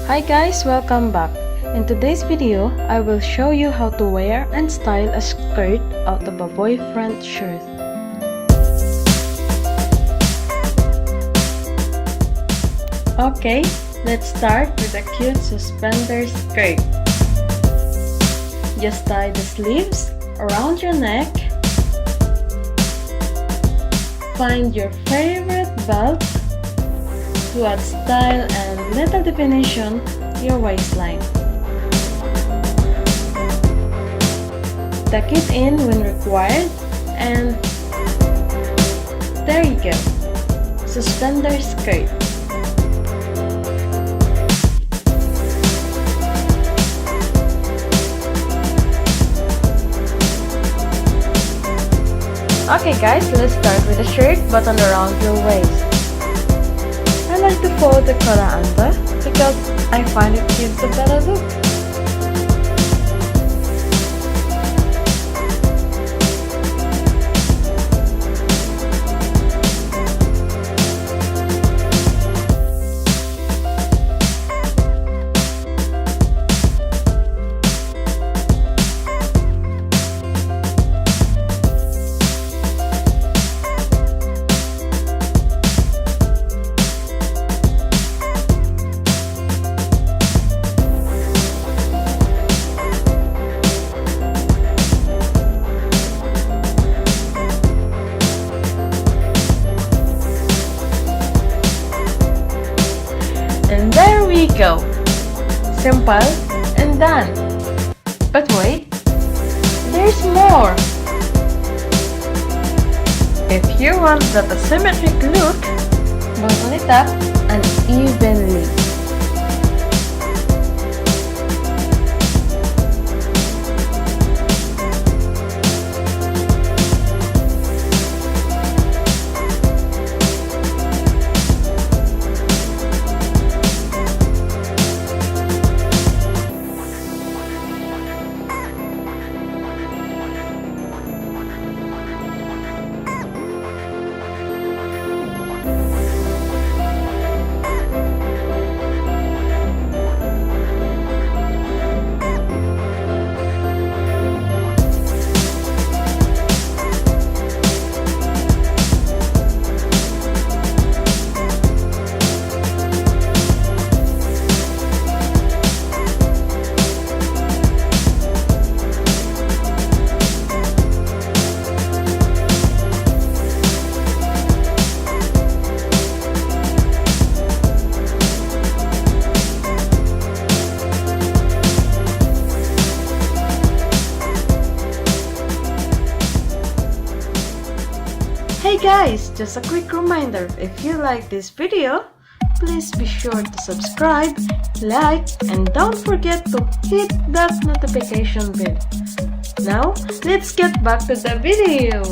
Hi guys, welcome back. In today's video, I will show you how to wear and style a skirt out of a boyfriend shirt. Okay, let's start with a cute suspender skirt. Just tie the sleeves around your neck. Find your favorite belt to add style and little definition your waistline. Tuck it in when required and there you go, suspender skirt. Okay guys, let's start with the shirt button around your waist. I like to fold the collar under because I find it gives a better look. And there we go! Simple and done! But wait, there's more! If you want that asymmetric look, button it up unevenly. Hey guys, just a quick reminder, if you like this video, please be sure to subscribe, like, and don't forget to hit that notification bell. Now, let's get back to the video!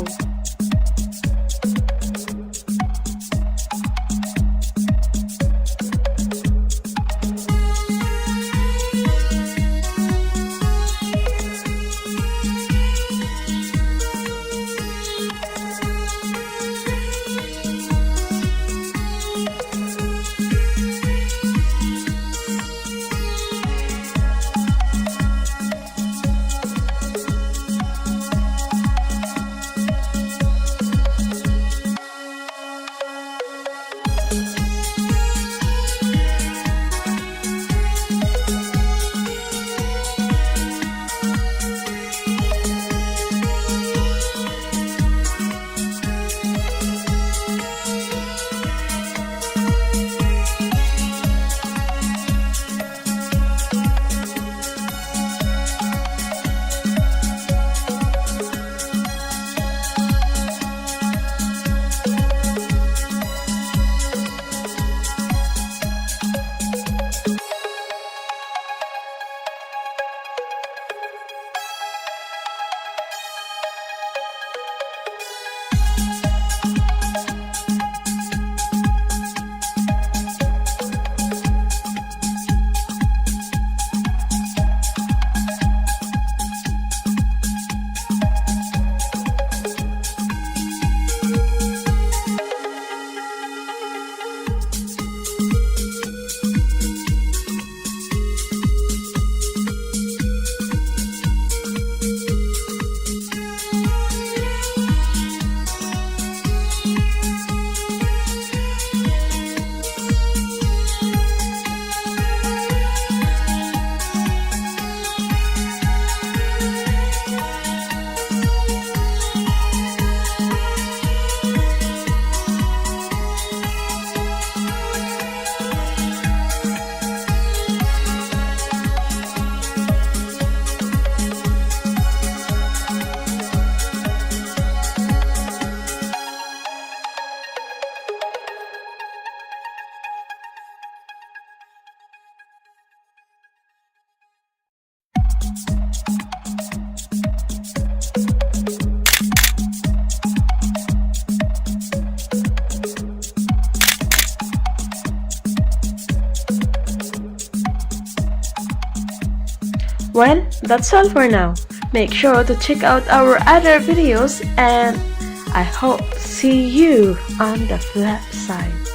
Well, that's all for now. Make sure to check out our other videos and I hope to see you on the flip side.